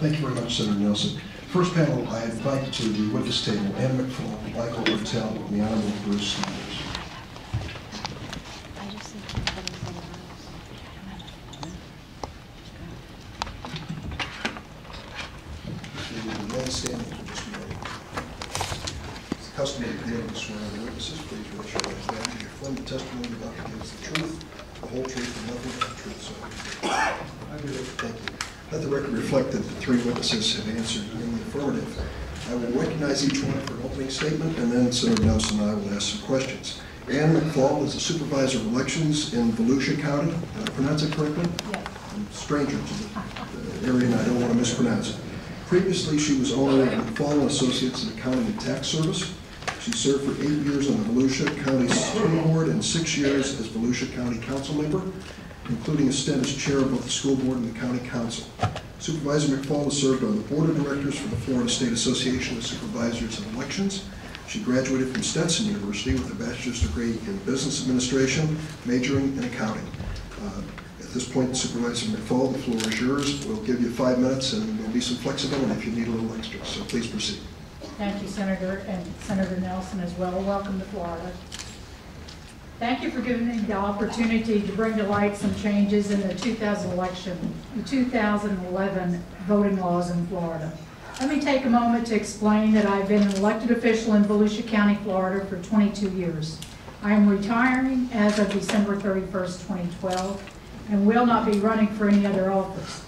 Thank you very much, Senator Nelson. First panel, I invite to the witness table Ann McFall, Michael Ortel, and the Honorable Bruce Sanders. Standing for just a moment. It's customary at the end of the swearing the witnesses. Please raise your right hand. You affirm the testimony about to give is the truth, the whole truth, and nothing but the truth. So I do. Thank you. Let the record reflect that the three witnesses have answered in the affirmative. I will recognize each one for an opening statement, and then Senator Nelson and I will ask some questions. Ann McFall is the supervisor of elections in Volusia County. Did I pronounce it correctly? Yes. I'm a stranger to the area, and I don't want to mispronounce it. Previously, she was owner of McFall Associates in Accounting and Tax Service. She served for 8 years on the Volusia County School Board and 6 years as Volusia County Council member, including a stint as chair of both the school board and the county council. Supervisor McFall has served on the board of directors for the Florida State Association of Supervisors of Elections. She graduated from Stetson University with a bachelor's degree in business administration, majoring in accounting. At this point, Supervisor McFall, the floor is yours. We'll give you 5 minutes, and there'll be some flexibility if you need a little extra. So please proceed. Thank you, Senator, and Senator Nelson as well. Welcome to Florida. Thank you for giving me the opportunity to bring to light some changes in the 2011 voting laws in Florida. Let me take a moment to explain that I've been an elected official in Volusia County, Florida for 22 years. I am retiring as of December 31st, 2012. And will not be running for any other office.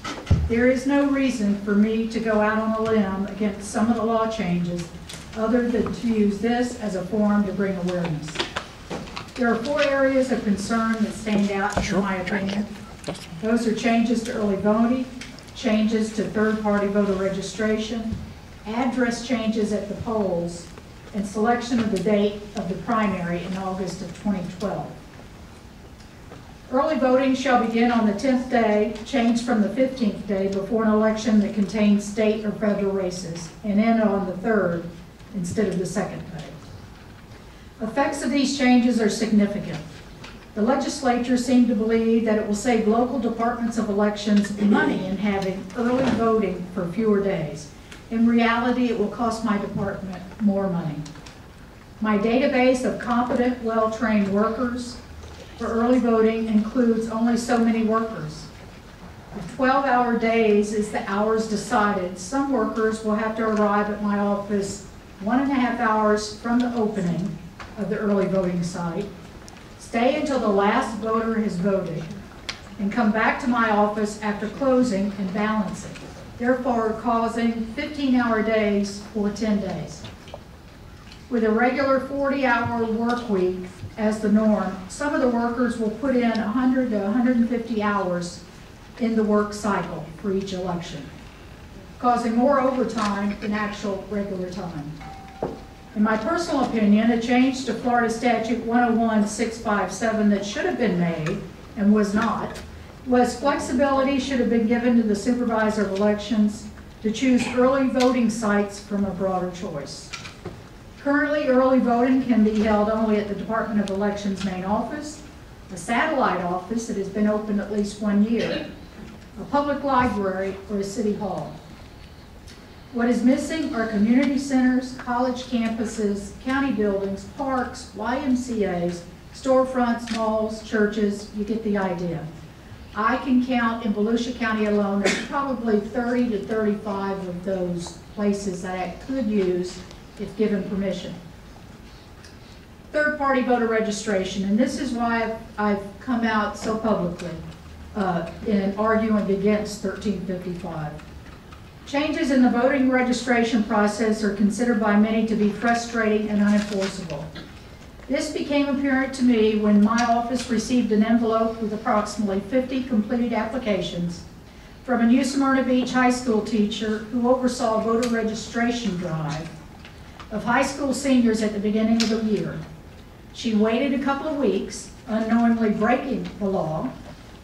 There is no reason for me to go out on a limb against some of the law changes other than to use this as a forum to bring awareness. There are 4 areas of concern that stand out in my opinion. Those are changes to early voting, changes to third-party voter registration, address changes at the polls, and selection of the date of the primary in August of 2012. Early voting shall begin on the 10th day, changed from the 15th day before an election that contains state or federal races, and end on the 3rd instead of the 2nd day. Effects of these changes are significant. The legislature seemed to believe that it will save local departments of elections money in having early voting for fewer days. In reality, it will cost my department more money. My database of competent, well-trained workers for early voting includes only so many workers. If 12-hour days is the hours decided, some workers will have to arrive at my office 1.5 hours from the opening of the early voting site, stay until the last voter has voted, and come back to my office after closing and balancing, therefore causing 15-hour days for 10 days. With a regular 40-hour work week as the norm, some of the workers will put in 100 to 150 hours in the work cycle for each election, causing more overtime than actual regular time. In my personal opinion, a change to Florida Statute 101-657 that should have been made and was not, was flexibility should have been given to the supervisor of elections to choose early voting sites from a broader choice. Currently, early voting can be held only at the Department of Elections main office, a satellite office that has been open at least 1 year, a public library, or a city hall. What is missing are community centers, college campuses, county buildings, parks, YMCAs, storefronts, malls, churches. You get the idea. I can count in Volusia County alone, there's probably 30 to 35 of those places that I could use if given permission. Third-party voter registration, and this is why I've come out so publicly in arguing against 1355. Changes in the voting registration process are considered by many to be frustrating and unenforceable. This became apparent to me when my office received an envelope with approximately 50 completed applications from a New Smyrna Beach high school teacher who oversaw a voter registration drive of high school seniors at the beginning of the year. She waited a couple of weeks, unknowingly breaking the law,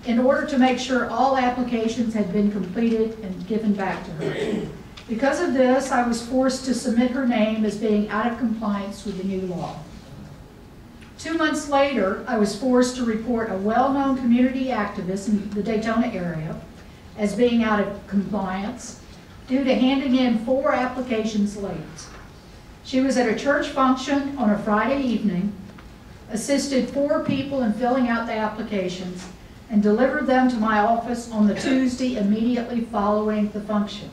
in order to make sure all applications had been completed and given back to her. Because of this, I was forced to submit her name as being out of compliance with the new law. 2 months later, I was forced to report a well-known community activist in the Daytona area as being out of compliance, due to handing in 4 applications late. She was at a church function on a Friday evening, assisted 4 people in filling out the applications, and delivered them to my office on the Tuesday immediately following the function.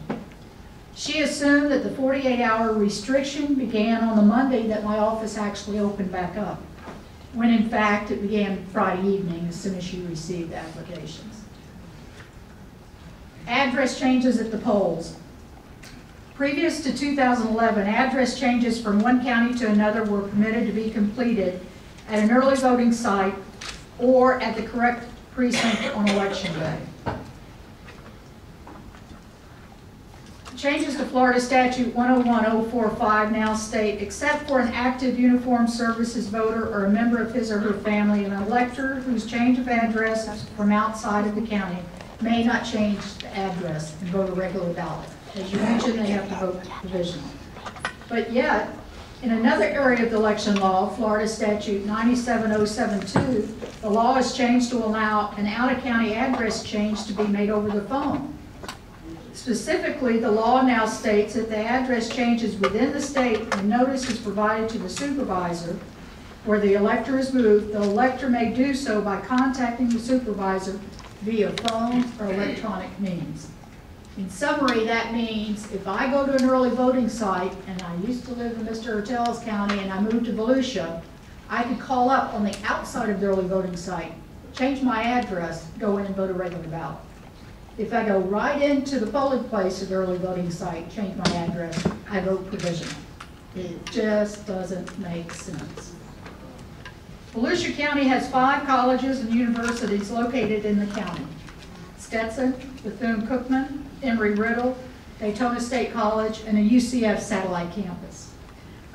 She assumed that the 48-hour restriction began on the Monday that my office actually opened back up, when in fact it began Friday evening as soon as she received the applications. Address changes at the polls. Previous to 2011, address changes from one county to another were permitted to be completed at an early voting site or at the correct precinct on election day. Changes to Florida Statute 101045 now state, except for an active uniformed services voter or a member of his or her family, an elector whose change of address from outside of the county may not change the address and vote a regular ballot. As you mentioned, they have to vote provisional. But yet, in another area of the election law, Florida Statute 97072, the law is changed to allow an out-of-county address change to be made over the phone. Specifically, the law now states that the address changes within the state and notice is provided to the supervisor where the elector is moved. The elector may do so by contacting the supervisor via phone or electronic means. In summary, that means if I go to an early voting site, and I used to live in Mr. Hertel's county and I moved to Volusia, I could call up on the outside of the early voting site, change my address, go in and vote a regular ballot. If I go right into the polling place of the early voting site, change my address, I vote provisional. It just doesn't make sense. Volusia County has 5 colleges and universities located in the county: Stetson, Bethune-Cookman, Emory-Riddle, Daytona State College, and a UCF satellite campus.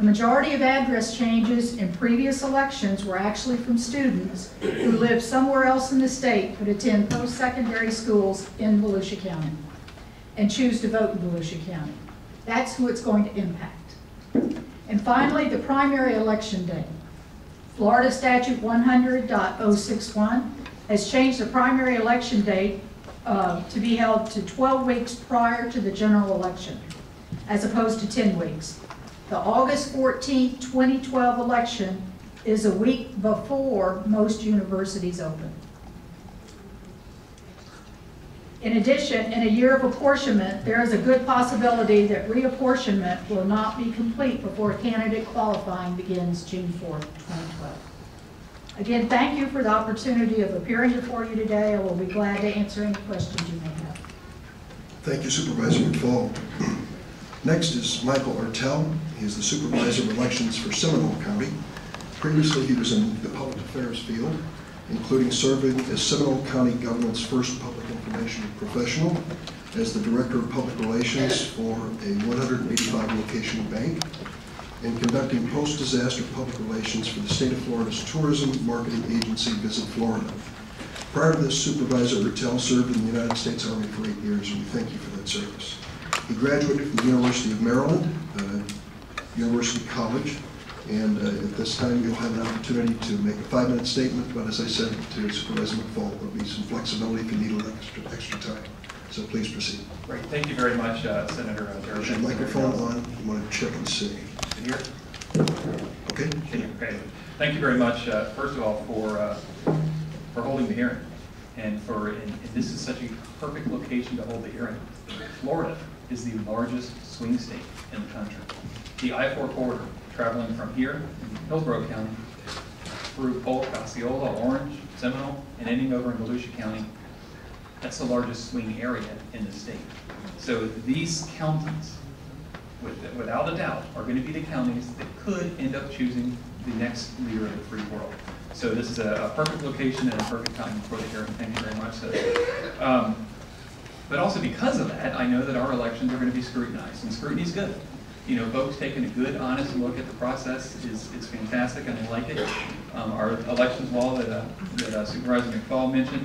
A majority of address changes in previous elections were actually from students who live somewhere else in the state but attend post-secondary schools in Volusia County and choose to vote in Volusia County. That's who it's going to impact. And finally, the primary election day. Florida Statute 100.061 has changed the primary election date to be held to 12 weeks prior to the general election, as opposed to 10 weeks. The August 14, 2012 election is a week before most universities open. In addition, in a year of apportionment, there is a good possibility that reapportionment will not be complete before candidate qualifying begins June 4, 2012. Again, thank you for the opportunity of appearing before you today. I will be glad to answer any questions you may have. Thank you, Supervisor McFall. Next is Michael Hertel. He is the Supervisor of Elections for Seminole County. Previously, he was in the public affairs field, including serving as Seminole County government's first public information professional, as the Director of Public Relations for a 185-location bank, and conducting post-disaster public relations for the state of Florida's tourism marketing agency, Visit Florida. Prior to this, Supervisor Hertel served in the United States Army for 8 years, and we thank you for that service. He graduated from the University of Maryland, University College, and at this time you'll have an opportunity to make a 5-minute statement, but as I said to Supervisor McFall, there'll be some flexibility if you need a little extra time. So please proceed. Great, thank you very much, Senator Jarrett. Is your microphone on? You want to check and see. Can you hear? Okay. Can you? Okay. Thank you very much, first of all, for holding the hearing, and this is such a perfect location to hold the hearing. Florida is the largest swing state in the country. The I-4 corridor, traveling from here in Hillsborough County through Polk, Osceola, Orange, Seminole, and ending over in Volusia County, that's the largest swing area in the state. So these counties, without a doubt, are going to be the counties that could end up choosing the next leader of the free world. So this is a perfect location and a perfect time for the hearing. Thank you very much. So, but also because of that, I know that our elections are going to be scrutinized, and scrutiny is good. You know, folks taking a good, honest look at the process is fantastic, and I like it. Our elections law that Supervisor McFall mentioned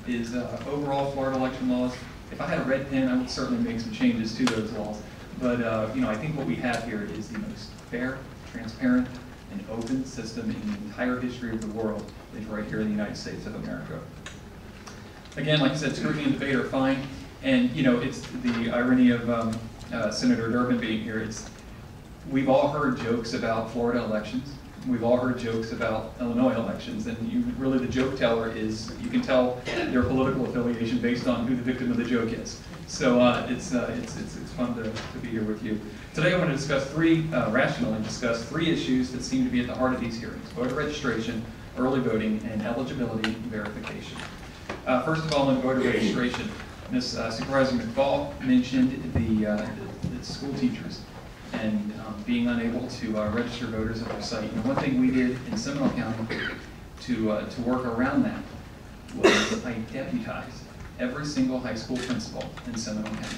is overall Florida election laws. If I had a red pen, I would certainly make some changes to those laws. But you know, I think what we have here is the most fair, transparent, and open system in the entire history of the world is right here in the United States of America. Again, like I said, scrutiny and debate are fine. And, you know, it's the irony of Senator Durbin being here. We've all heard jokes about Florida elections. We've all heard jokes about Illinois elections, and really the joke teller is, you can tell their political affiliation based on who the victim of the joke is. So it's fun to be here with you. Today I want to discuss rationally discuss three issues that seem to be at the heart of these hearings: voter registration, early voting, and eligibility verification. First of all, on voter registration, Ms. Supervisor McFall mentioned the school teachers and being unable to register voters at their site. And one thing we did in Seminole County to work around that was I deputized every single high school principal in Seminole County.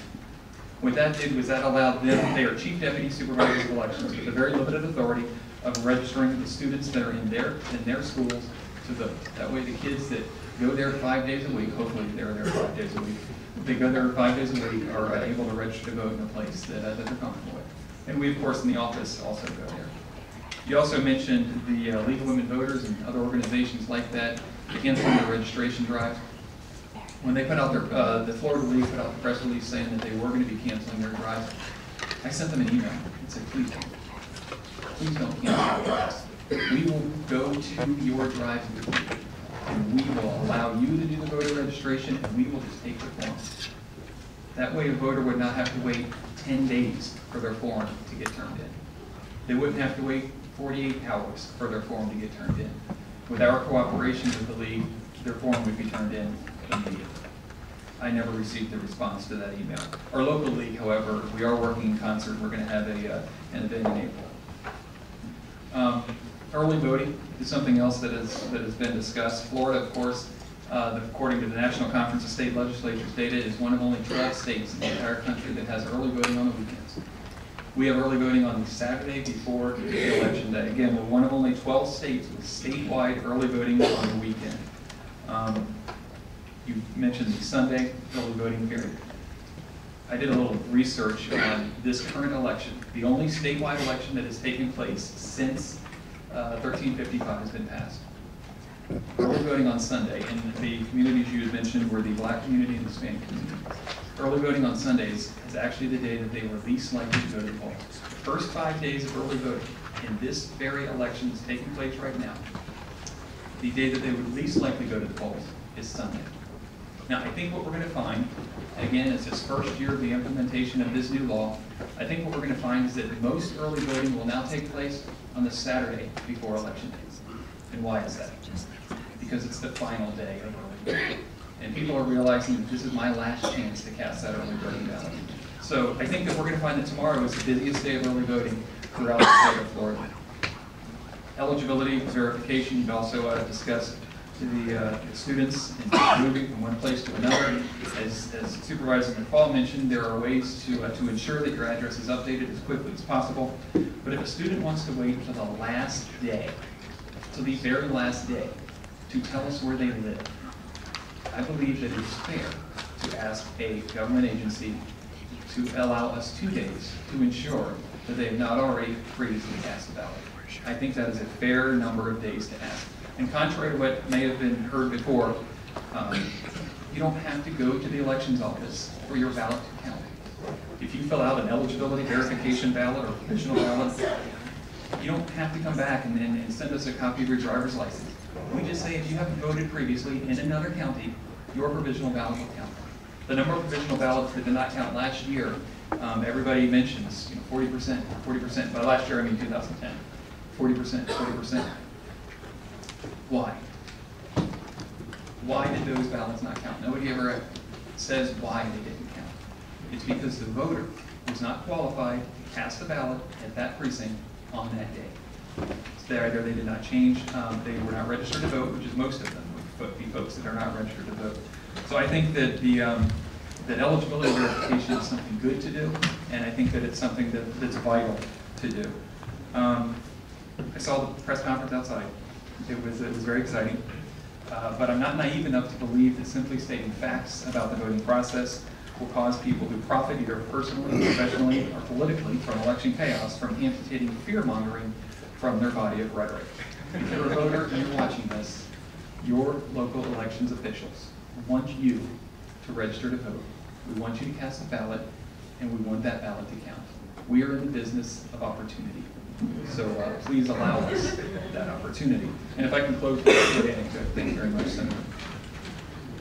What that did was that allowed them, they are chief deputy supervisors of elections with a very limited authority of registering the students that are in their schools to vote. That way the kids that go there 5 days a week, hopefully they're there 5 days a week, they go there 5 days a week, are able to register to vote in a place that they're comfortable with. And we, of course, in the office also go there. You also mentioned the League of Women Voters and other organizations like that canceling their registration drive. When they put out the Florida League put out the press release saying that they were going to be canceling their drive, I sent them an email and said, please don't cancel your drives. We will go to your drive with you, and we will allow you to do the voter registration, and we will just take the form. That way a voter would not have to wait 10 days for their form to get turned in. They wouldn't have to wait 48 hours for their form to get turned in. With our cooperation with the League, their form would be turned in immediately. I never received a response to that email. Our local league, however, we are working in concert. We're going to have an event in April. Early voting is something else that has been discussed. Florida, of course, according to the National Conference of State Legislatures data, is one of only 12 states in the entire country that has early voting on the weekends. We have early voting on the Saturday before the election day. Again, we're one of only 12 states with statewide early voting on the weekend. You mentioned the Sunday early voting period. I did a little research on this current election. The only statewide election that has taken place since 1355 has been passed. Early voting on Sunday, and the communities you had mentioned were the Black community and the Hispanic community. Early voting on Sundays is actually the day that they were least likely to go to the polls. The first 5 days of early voting in this very election that's taking place right now, the day that they would least likely go to the polls is Sunday. Now, I think what we're going to find, again, it's this first year of the implementation of this new law, I think what we're going to find is that most early voting will now take place on the Saturday before election day. And why is that? Because it's the final day of early voting. And people are realizing that this is my last chance to cast that early voting ballot. So I think that we're going to find that tomorrow is the busiest day of early voting throughout the state of Florida. Eligibility verification, you've also discussed the students and moving from one place to another. As Supervisor McFall mentioned, there are ways to ensure that your address is updated as quickly as possible. But if a student wants to wait until the last day, to the very last day, to tell us where they live, I believe that it is fair to ask a government agency to allow us 2 days to ensure that they have not already previously cast a ballot. I think that is a fair number of days to ask. And contrary to what may have been heard before, you don't have to go to the elections office for your ballot to count. If you fill out an eligibility verification ballot or provisional ballot, you don't have to come back and send us a copy of your driver's license. We just say if you haven't voted previously in another county, your provisional ballot will count. The number of provisional ballots that did not count last year, everybody mentions 40%, 40%. By last year, I mean 2010. 40%, 40%. Why? Why did those ballots not count? Nobody ever says why they didn't count. It's because the voter was not qualified to cast a ballot at that precinct on that day. So either they did not change, they were not registered to vote, which is most of them would be folks that are not registered to vote. So I think that that eligibility verification is something good to do, and I think that it's something that's vital to do. I saw the press conference outside. It was very exciting, but I'm not naive enough to believe that simply stating facts about the voting process will cause people who profit either personally, professionally, or politically from election chaos from amputating fear-mongering from their body of rhetoric. If you're a voter and you're watching this, your local elections officials want you to register to vote We want you to cast a ballot, and we want that ballot to count. We are in the business of opportunity. So please allow us that opportunity. And if I can close with a anecdote, thank you very much, Senator.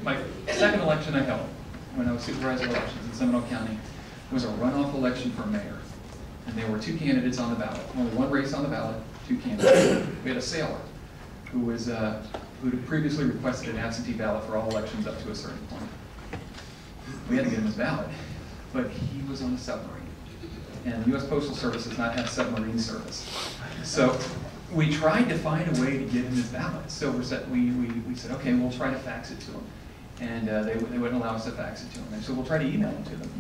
My second election I held, when I was supervisor of elections in Seminole County, was a runoff election for mayor. And there were two candidates on the ballot. Only one race on the ballot, two candidates. We had a sailor who had previously requested an absentee ballot for all elections up to a certain point. We had to get him his ballot, but he was on a submarine. And the U.S. Postal Service does not have submarine service. So we tried to find a way to get him his ballot. So we said, okay, we'll try to fax it to him. And they wouldn't allow us to fax it to him. And so we'll try to email it to them.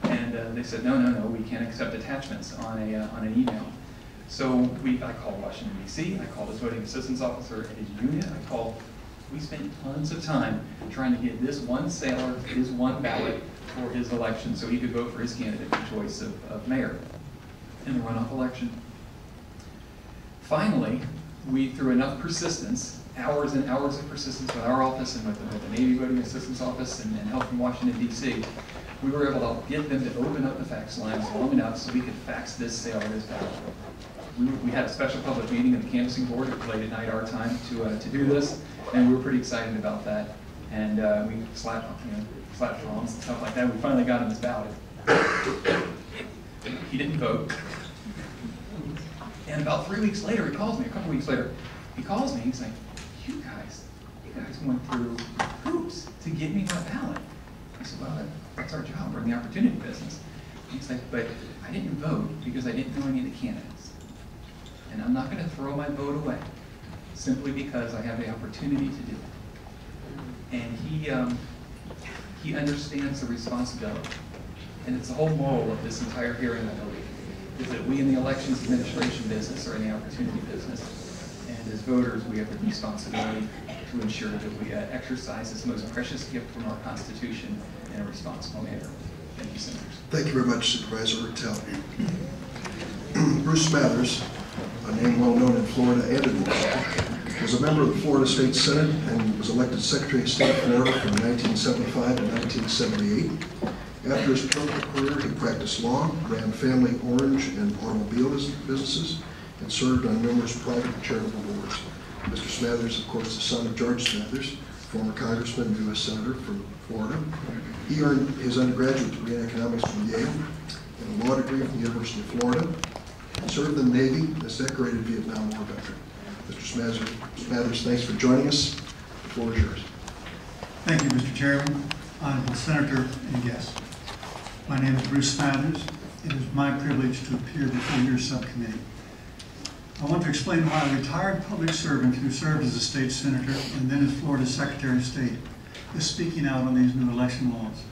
And they said, no, we can't accept attachments on an email. So I called Washington, D.C. I called his voting assistance officer at his unit. We spent tons of time trying to get this one sailor his one ballot for his election so he could vote for his candidate of choice of mayor in the runoff election. Finally, through enough persistence, hours and hours of persistence with our office and with the Navy Voting Assistance Office and help from Washington, D.C., we were able to get them to open up the fax lines long enough so we could fax this sailor his ballot. We had a special public meeting of the canvassing board late at night our time to do this, and we were pretty excited about that. And we slapped palms and stuff like that. We finally got him his ballot. He didn't vote. And about 3 weeks later, he calls me. A couple weeks later, he calls me. He's like, "You guys went through hoops to get me my ballot." I said, "Well, that's our job. We're in the opportunity business." He's like, "But I didn't vote because I didn't know any of the candidates. And I'm not going to throw my vote away simply because I have the opportunity to do it." And he understands the responsibility. And it's the whole moral of this entire hearing, I believe, is that we in the elections administration business are in the opportunity business. And as voters, we have the responsibility to ensure that we exercise this most precious gift from our Constitution in a responsible manner. Thank you, Senators. Thank you very much, Supervisor Ertel. Bruce Smathers, a name well known in Florida and in Florida, was a member of the Florida State Senate and was elected Secretary of State of Florida from 1975 to 1978. After his political career, he practiced law, ran family orange and automobile businesses, and served on numerous private and charitable boards. Mr. Smathers, of course, the son of George Smathers, former congressman and U.S. Senator from Florida. He earned his undergraduate degree in economics from Yale and a law degree from the University of Florida. He served in the Navy and is a decorated Vietnam War veteran. Mr. Smathers, thanks for joining us. The floor is yours. Thank you, Mr. Chairman, honorable Senator, and guests. My name is Bruce Smathers. It is my privilege to appear before your subcommittee. I want to explain why a retired public servant who served as a state senator and then as Florida's Secretary of State is speaking out on these new election laws.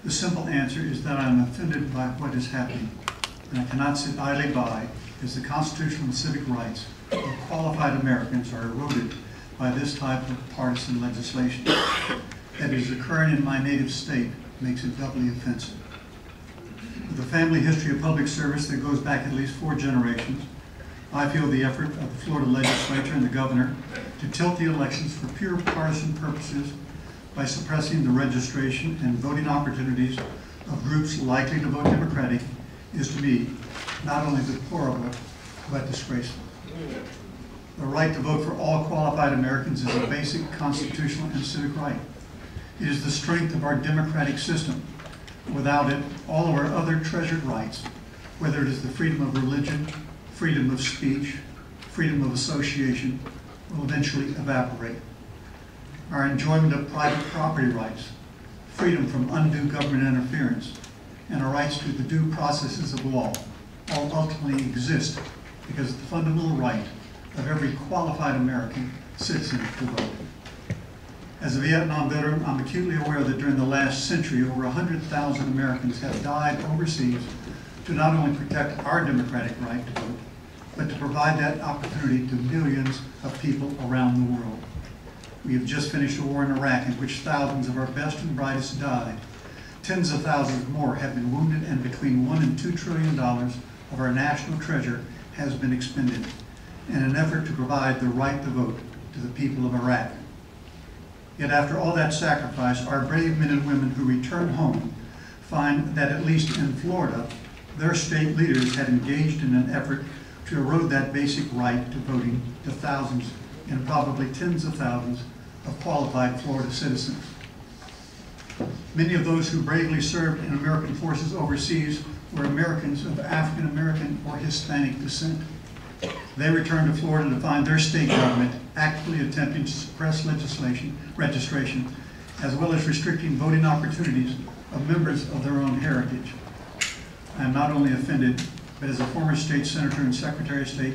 The simple answer is that I am offended by what is happening, and I cannot sit idly by as the constitutional and civic rights of qualified Americans are eroded by this type of partisan legislation. That is occurring in my native state makes it doubly offensive. With a family history of public service that goes back at least 4 generations, I feel the effort of the Florida legislature and the governor to tilt the elections for pure partisan purposes by suppressing the registration and voting opportunities of groups likely to vote Democratic is to me not only deplorable, but disgraceful. The right to vote for all qualified Americans is a basic constitutional and civic right. It is the strength of our democratic system. Without it, all of our other treasured rights, whether it is the freedom of religion, freedom of speech, freedom of association, will eventually evaporate. Our enjoyment of private property rights, freedom from undue government interference, and our rights to the due processes of law all ultimately exist because of the fundamental right of every qualified American citizen to vote. As a Vietnam veteran, I'm acutely aware that during the last century, over 100,000 Americans have died overseas to not only protect our democratic right to vote, but to provide that opportunity to millions of people around the world. We have just finished a war in Iraq in which thousands of our best and brightest died. Tens of thousands more have been wounded, and between $1 and $2 trillion of our national treasure has been expended in an effort to provide the right to vote to the people of Iraq. Yet after all that sacrifice, our brave men and women who return home find that at least in Florida, their state leaders had engaged in an effort to erode that basic right to voting to thousands and probably tens of thousands of qualified Florida citizens. Many of those who bravely served in American forces overseas were Americans of African American or Hispanic descent. They returned to Florida to find their state government actively attempting to suppress registration, as well as restricting voting opportunities of members of their own heritage. I am not only offended, but as a former state senator and secretary of state,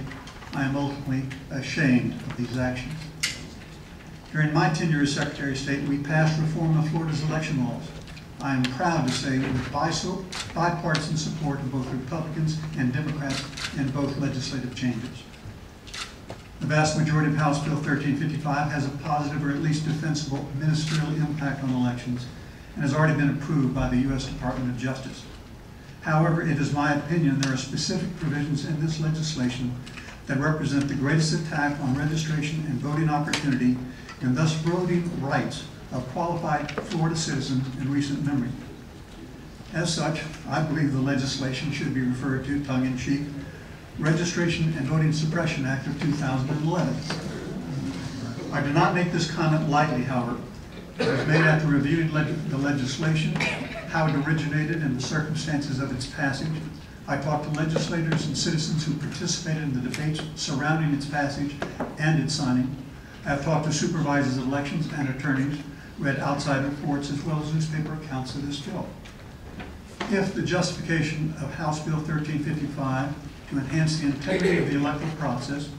I am ultimately ashamed of these actions. During my tenure as Secretary of State, we passed reform of Florida's election laws. I am proud to say with bipartisan support of both Republicans and Democrats in both legislative chambers. The vast majority of House Bill 1355 has a positive or at least defensible ministerial impact on elections and has already been approved by the U.S. Department of Justice. However, it is my opinion there are specific provisions in this legislation that represent the greatest attack on registration and voting opportunity and thus voting rights of qualified Florida citizens in recent memory. As such, I believe the legislation should be referred to, tongue-in-cheek, Registration and Voting Suppression Act of 2011. I do not make this comment lightly, however. It was made after reviewing the legislation, how it originated, and the circumstances of its passage. I talked to legislators and citizens who participated in the debates surrounding its passage and its signing. I have talked to supervisors of elections and attorneys, read outside reports as well as newspaper accounts of this bill. If the justification of House Bill 1355 to enhance the integrity of the electoral process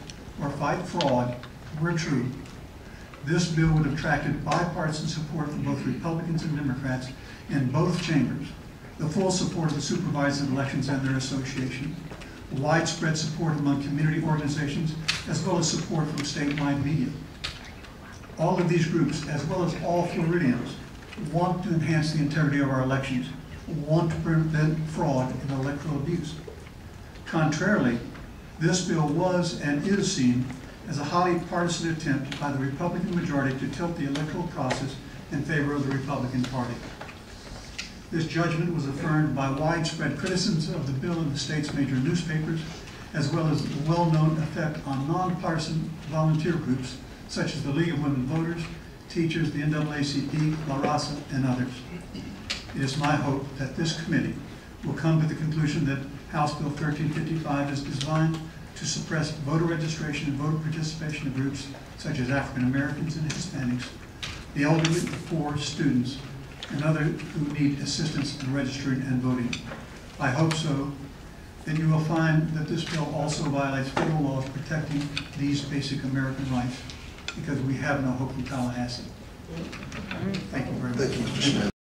or fight fraud were true, this bill would have attracted bipartisan support from both Republicans and Democrats in both chambers, the full support of the supervisors of elections and their association, widespread support among community organizations, as well as support from statewide media. All of these groups, as well as all Floridians, want to enhance the integrity of our elections, want to prevent fraud and electoral abuse. Contrarily, this bill was and is seen as a highly partisan attempt by the Republican majority to tilt the electoral process in favor of the Republican Party. This judgment was affirmed by widespread criticisms of the bill in the state's major newspapers, as well as the well-known effect on nonpartisan volunteer groups such as the League of Women Voters, teachers, the NAACP, La Raza, and others. It is my hope that this committee will come to the conclusion that House Bill 1355 is designed to suppress voter registration and voter participation of groups such as African Americans and Hispanics, the elderly, the poor, students, and others who need assistance in registering and voting. I hope so, that you will find that this bill also violates federal laws protecting these basic American rights, because we have no hope in Tallahassee. Thank you very much. Thank you, Mr. Smith.